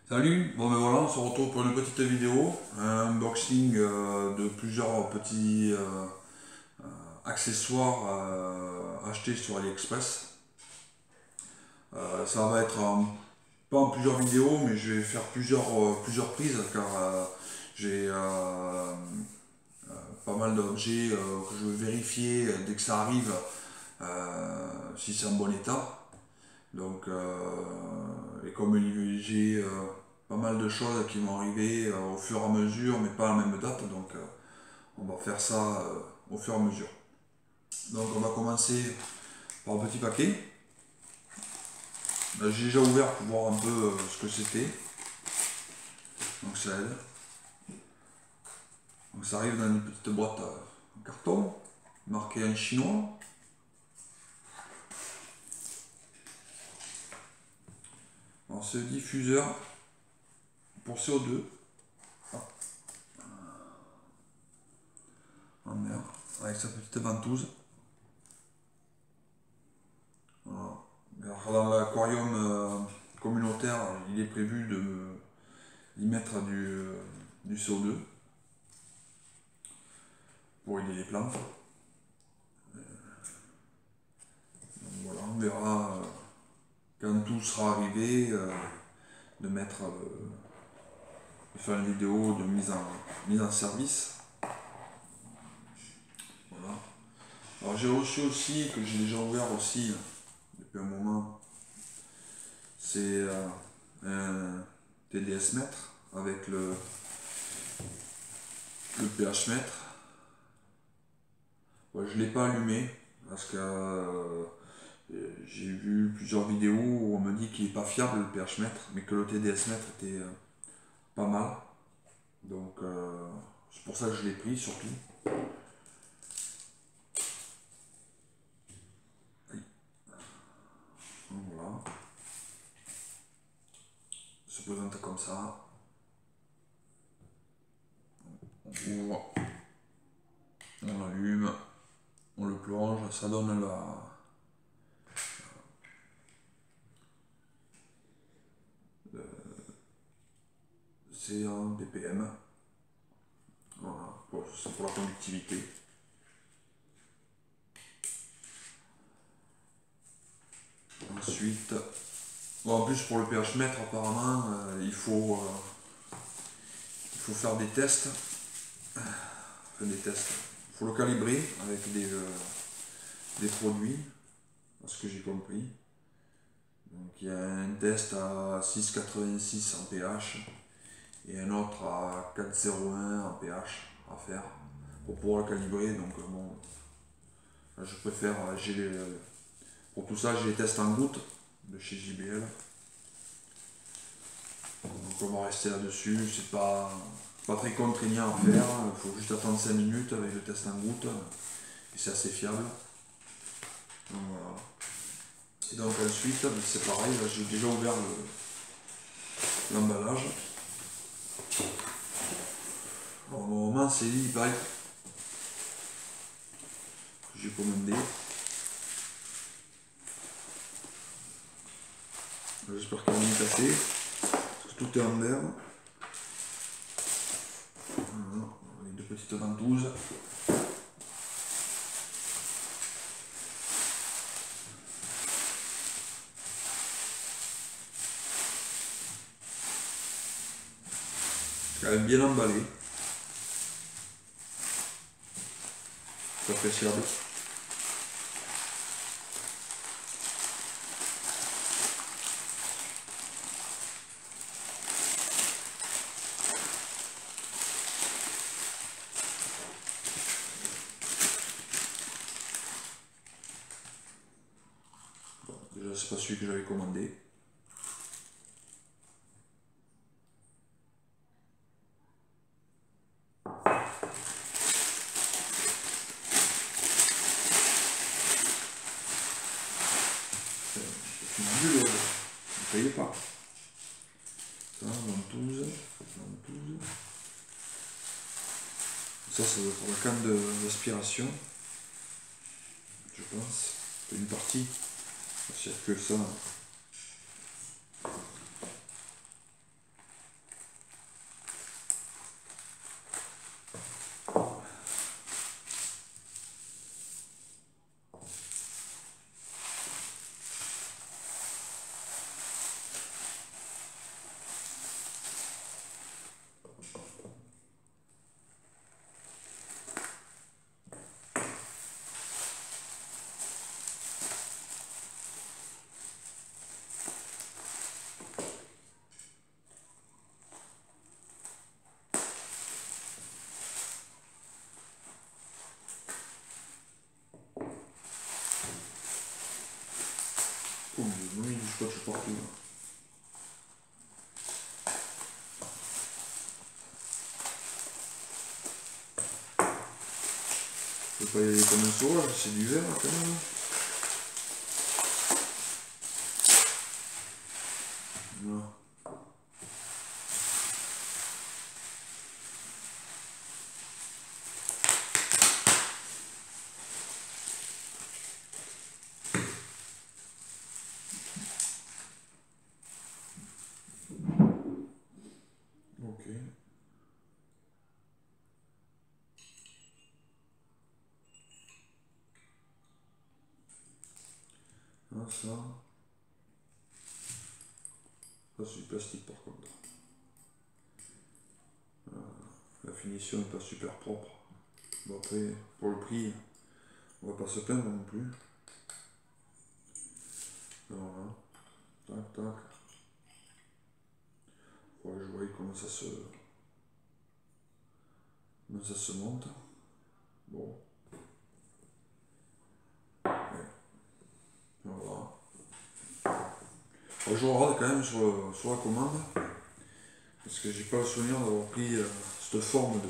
Salut, bon ben voilà, on se retrouve pour une petite vidéo, un unboxing de plusieurs petits accessoires achetés sur AliExpress. Ça va être pas en plusieurs vidéos, mais je vais faire plusieurs prises car j'ai pas mal d'objets que je veux vérifier dès que ça arrive si c'est en bon état. Donc, et comme j'ai pas mal de choses qui vont arriver au fur et à mesure, mais pas à la même date, donc on va faire ça au fur et à mesure. Donc on va commencer par un petit paquet. J'ai déjà ouvert pour voir un peu ce que c'était. Donc ça aide. Donc ça arrive dans une petite boîte en carton, marqué en chinois. Alors c'est le diffuseur pour CO2 en mer, avec sa petite ventouse. Voilà. Alors, dans l'aquarium communautaire, il est prévu d'y mettre du CO2 pour aider les plantes. Donc voilà, on verra quand tout sera arrivé de mettre, de faire une vidéo de mise en service. Voilà. Alors j'ai reçu aussi, que j'ai déjà ouvert aussi depuis un moment, c'est un TDS mètre avec le pH mètre. Ouais, je ne l'ai pas allumé parce que j'ai vu plusieurs vidéos où on me dit qu'il n'est pas fiable le pH mètre, mais que le TDS mètre était pas mal. Donc c'est pour ça que je l'ai pris surtout. Donc, voilà. Il se présente comme ça. On ouvre, on allume, on le plonge, ça donne c'est un ppm. Voilà, c'est pour la conductivité. Ensuite, bon, en plus pour le pH mètre apparemment il faut faire des tests. Enfin, des tests. Il faut le calibrer avec des produits, à ce que j'ai compris. Donc il y a un test à 6,86 en pH et un autre à 4,01 en pH à faire pour pouvoir le calibrer. Donc bon, je préfère, pour tout ça j'ai les tests en gouttes de chez JBL. Donc on va rester là-dessus, c'est pas très contraignant à faire, il faut juste attendre 5 minutes avec le test en gouttes et c'est assez fiable. Donc, voilà. Et donc ensuite c'est pareil, là j'ai déjà ouvert l'emballage. Alors normalement c'est l'e-bike que j'ai commandé. J'espère qu'il va bien casser, parce que tout est en l'air. Voilà, avec deux petites ventouses. C'est quand même bien emballé. C'est appréciable. Bon, déjà c'est pas celui que j'avais commandé. C'est une bulle, ne payez pas. Ça, ventouse. Ça c'est pour la canne d'aspiration, je pense. C'est une partie. Ça circule ça. Oh, j'ai mis du scotch partout là. Je peux pas y aller comme un sauvage, c'est du verre quand même. Voilà. Ok. Ah, ça c'est du plastique par contre. La finition n'est pas super propre. Bon après, pour le prix, on va pas se plaindre non plus. Voilà. Tac, tac. Faudrait que je voie comment ça se monte. Bon. Ouais. Voilà. Alors, je regarde quand même sur la commande. Parce que j'ai pas le souvenir d'avoir pris cette forme pas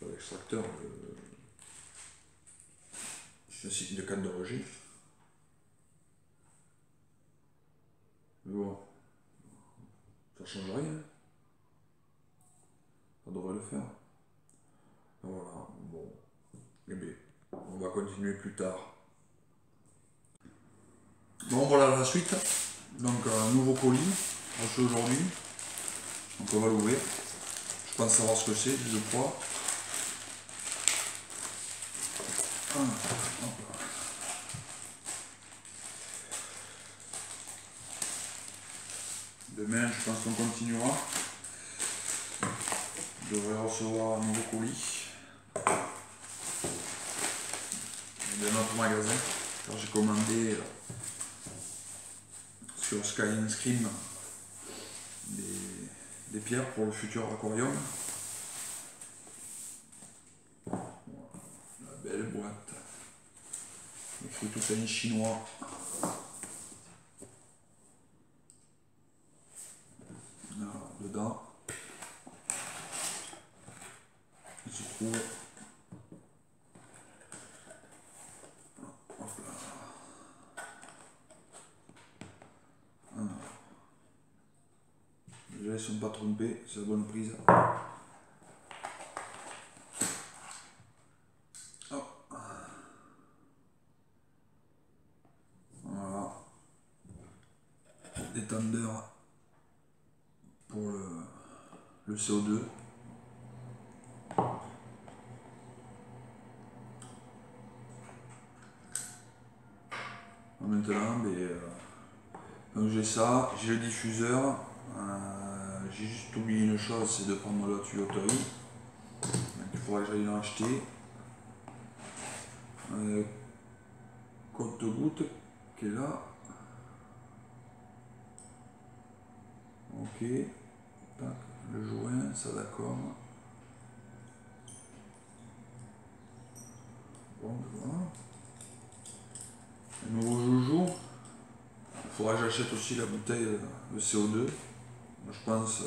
d'extracteur, de canne de rejet. Mais bon, ça change rien. Ça devrait le faire. Voilà, bon. Eh bien, on va continuer plus tard. Bon, voilà la suite. Donc, un nouveau colis, reçu aujourd'hui. Donc, on va l'ouvrir. Je pense savoir ce que c'est, je crois. Ah, demain, je pense qu'on continuera. Je devrais recevoir un nouveau colis de notre magasin. Car j'ai commandé sur Sky Scream des pierres pour le futur aquarium. La belle boîte. Écrit tout en chinois. Alors, dedans, il se trouve. Hop là. Alors, déjà, ils ne sont pas trompés, c'est la bonne prise. Hop. Voilà. Détendeur pour le CO2. Maintenant, donc j'ai ça, j'ai le diffuseur. J'ai juste oublié une chose, c'est de prendre la tuyauterie. Donc il faudra que j'aille en acheter. Compte-goutte qui est là. Ok. Tac. Le joint, ça d'accord. Bon, voilà. Un nouveau joujou. Il faudra que j'achète aussi la bouteille de CO2. Moi, je pense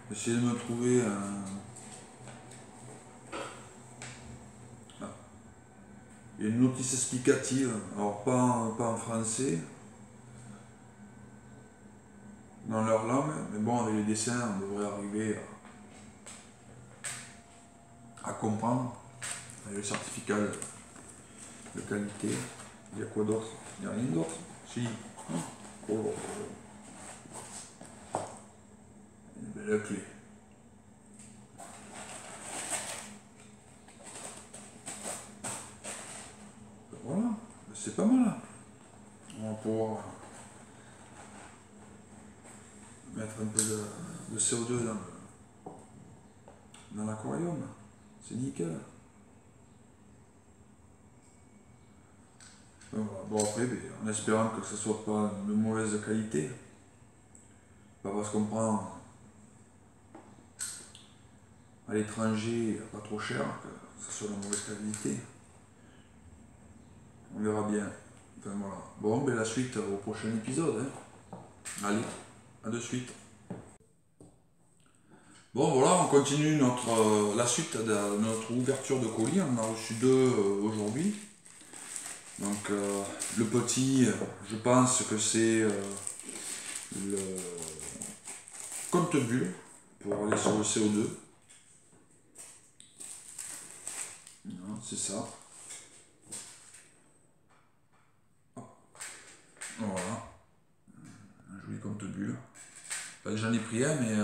essayer de me trouver un. Ah. Il y a une notice explicative, alors pas en français, dans leur langue, mais bon, avec les dessins, on devrait arriver à comprendre. Avec le certificat de qualité. Il y a quoi d'autre? Il n'y a rien d'autre. Si. Oh. Une belle clé. Voilà, c'est pas mal. On va pouvoir mettre un peu de CO2 dans l'aquarium. C'est nickel. Voilà. Bon après, en espérant que ce ne soit pas de mauvaise qualité. Pas parce qu'on prend à l'étranger pas trop cher que ce soit de mauvaise qualité. On verra bien. Enfin voilà. Bon, ben la suite au prochain épisode. Hein. Allez, à de suite. Bon voilà, on continue la suite de notre ouverture de colis. On en a reçu deux aujourd'hui. Donc le petit, je pense que c'est le compte-bulle pour aller sur le CO2. C'est ça. Voilà. Un joli compte-bulle. J'en ai pris un, mais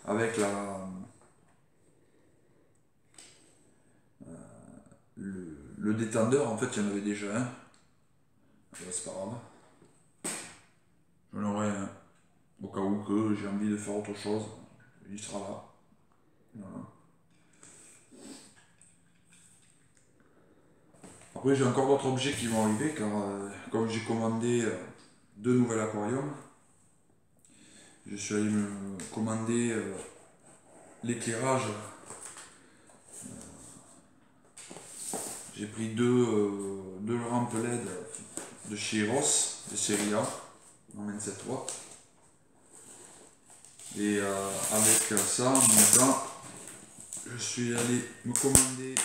avec le détendeur, en fait, il y en avait déjà un. C'est pas grave. J'en aurai un. Au cas où que j'ai envie de faire autre chose, il sera là. Voilà. Après, j'ai encore d'autres objets qui vont arriver, car comme j'ai commandé deux nouveaux aquariums, je suis allé me commander l'éclairage. J'ai pris deux lampes LED de chez Ross, de série A, en 27 watts. Et avec ça, en même temps, je suis allé me commander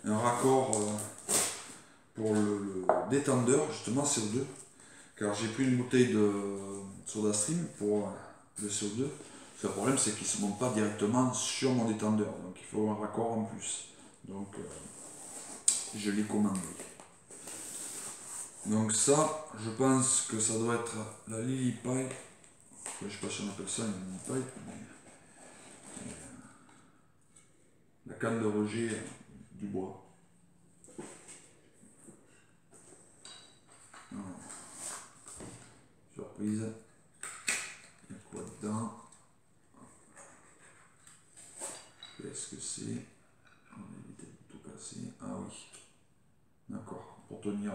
un raccord pour le détendeur, justement CO2, car j'ai pris une bouteille de SodaStream pour le CO2. Le problème, c'est qu'il ne se monte pas directement sur mon détendeur, donc il faut un raccord en plus. Donc je l'ai commandé. Donc ça, je pense que ça doit être la Lily Pipe. Je ne sais pas si on appelle ça une Lily Pipe, mais la canne de rejet du bois. Alors, surprise. Il y a quoi dedans? Qu'est-ce que c'est? On va éviter de tout casser. Ah oui. D'accord. Pour tenir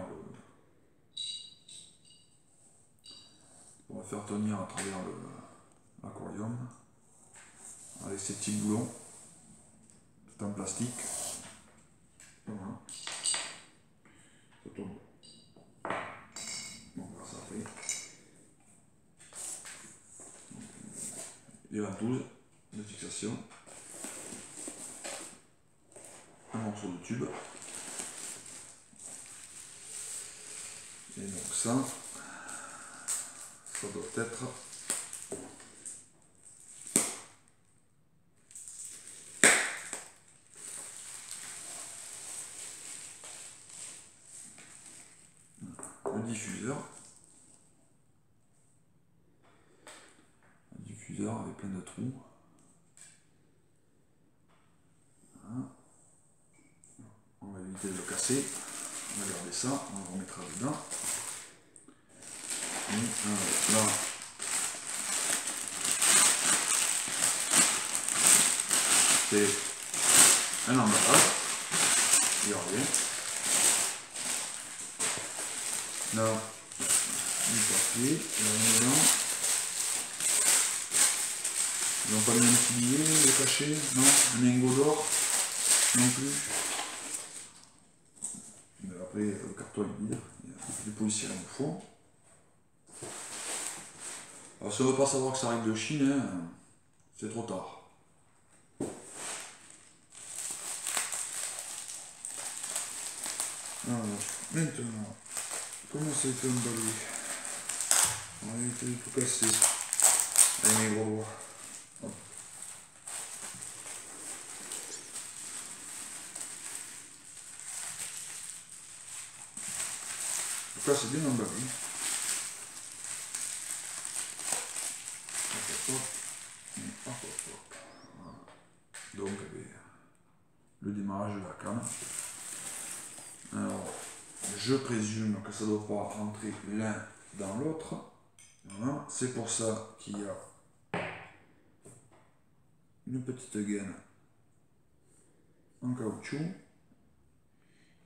pour faire tenir à travers l'aquarium. Avec ces petits boulons. Tout en plastique. Voilà. Ça tombe. Bon, on va voir ça après. Les ventouses de fixation. Un morceau de tube. Et donc ça doit être le diffuseur. Un diffuseur avec plein de trous. Voilà. On va éviter de le casser. On va garder ça, on le remettra dedans. Et là, c'est un emballage. Regardez. Là, du papier, là, ils n'ont pas mis un petit billet, le cachet, non, un lingot d'or, non plus. Mais après, le carton est vide, il y a des policiers au fond. Alors si on ne veut pas savoir que ça arrive de Chine, hein, c'est trop tard. Alors, maintenant, comment ça a été emballé? On va éviter de tout casser avec mes gros doigts. Hop. En tout cas, c'est bien emballé. Voilà. Donc, le démarrage de la canne. Alors, je présume que ça ne doit pas rentrer l'un dans l'autre. Voilà. C'est pour ça qu'il y a une petite gaine en caoutchouc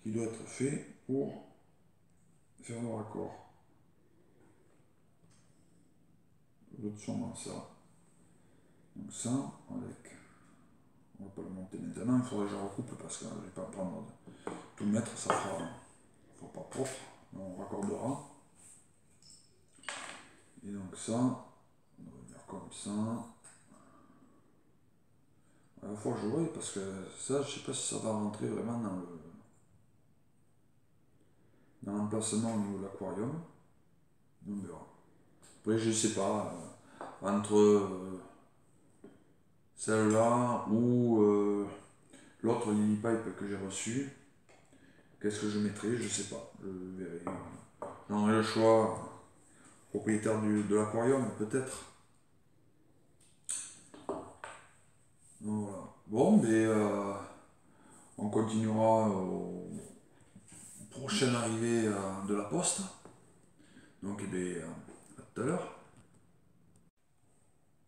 qui doit être fait pour faire le raccord. Ça doit être sûrement ça. Donc ça, avec... On va pas le monter maintenant, il faudrait que je recoupe parce que je ne vais pas prendre tout mettre, ça fera pas propre, on raccordera. Et donc ça, on va venir comme ça. Il faut jouer parce que ça, je sais pas si ça va rentrer vraiment dans l'emplacement au niveau de l'aquarium. On verra. Après, je sais pas, entre celle-là ou l'autre Lily Pipe que j'ai reçu, qu'est-ce que je mettrai, je sais pas, je verrai. J'aurai le choix, propriétaire de l'aquarium peut-être. Voilà. Bon, mais on continuera aux prochaines arrivées de la poste. Donc, eh bien, à tout à l'heure.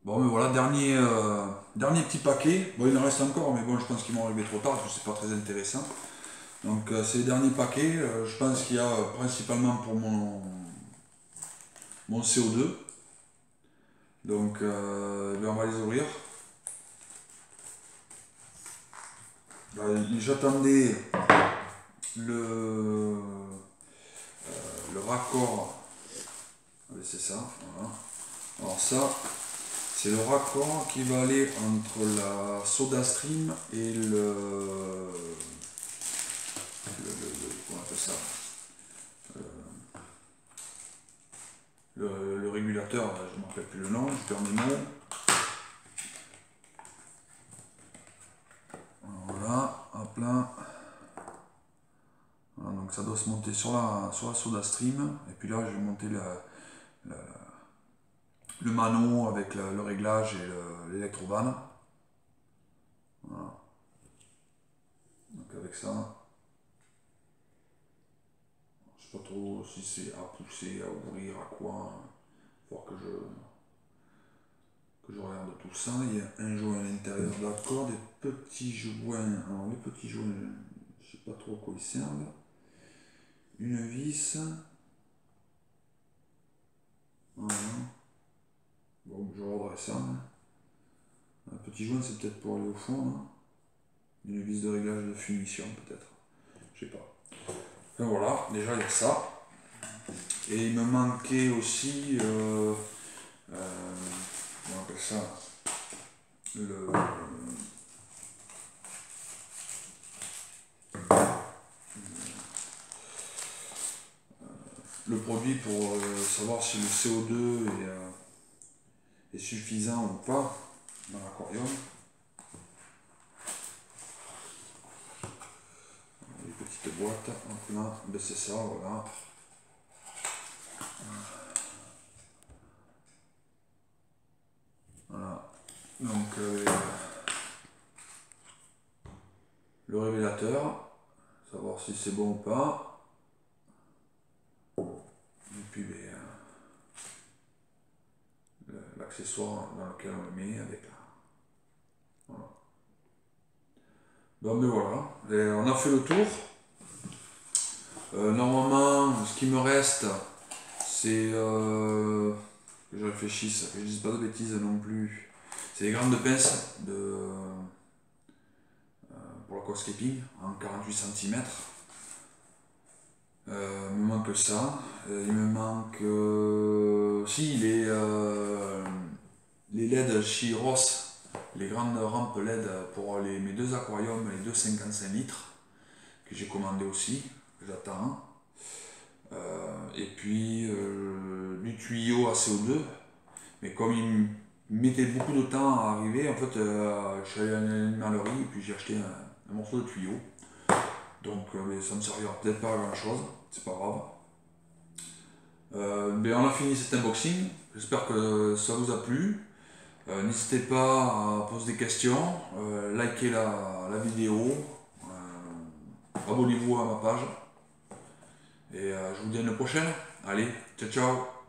Bon, mais voilà, dernier petit paquet. Bon, il en reste encore, mais bon, je pense qu'ils vont arriver trop tard, parce que c'est pas très intéressant. Donc, c'est les derniers paquets. Je pense qu'il y a principalement pour mon CO2. Donc, ben, on va les ouvrir. J'attendais le raccord. C'est ça, voilà. Alors ça, c'est le raccord qui va aller entre la SodaStream et comment on appelle ça, le régulateur, je ne me rappelle plus le nom, je perds mes mots. Voilà, hop là. Voilà, donc ça doit se monter sur la SodaStream. Et puis là, je vais monter le mano avec le réglage et l'électrovan. Voilà. Donc avec ça, je sais pas trop si c'est à pousser, à ouvrir, à quoi. Il faut que je regarde tout ça. Il y a un joint à l'intérieur, d'accord, des petits joints. Alors les petits joints, je sais pas trop à quoi ils servent. Une vis. Voilà. Bon, je regarderai ça. Un petit joint, c'est peut-être pour aller au fond. Là. Une vis de réglage de finition, peut-être. Je sais pas. Enfin voilà, déjà il y a ça. Et il me manquait aussi, on appelle ça, le produit pour savoir si le CO2 est suffisant ou pas dans l'aquarium. Les petites boîtes, hop là, ben c'est ça, voilà. Voilà. Donc le révélateur, savoir si c'est bon ou pas. Et puis l'accessoire dans lequel on le met avec la... Voilà. Bon, mais voilà, et on a fait le tour. Normalement, ce qui me reste, c'est que je réfléchisse, que je dise pas de bêtises non plus. C'est les grandes pinces pour l'aquascaping en 48 cm. Il me manque ça. Il me manque si les LED Chiros, les grandes rampes LED pour mes deux aquariums, les deux 55 litres que j'ai commandé aussi, que j'attends. Et puis du tuyau à CO2, mais comme il mettait beaucoup de temps à arriver, en fait je suis allé à l'animalerie et puis j'ai acheté un morceau de tuyau. Donc ça ne me servira peut-être pas à grand chose, c'est pas grave. Mais on a fini cet unboxing, j'espère que ça vous a plu. N'hésitez pas à poser des questions, likez la vidéo, abonnez-vous à ma page. Et je vous dis à une prochaine. Allez, ciao ciao.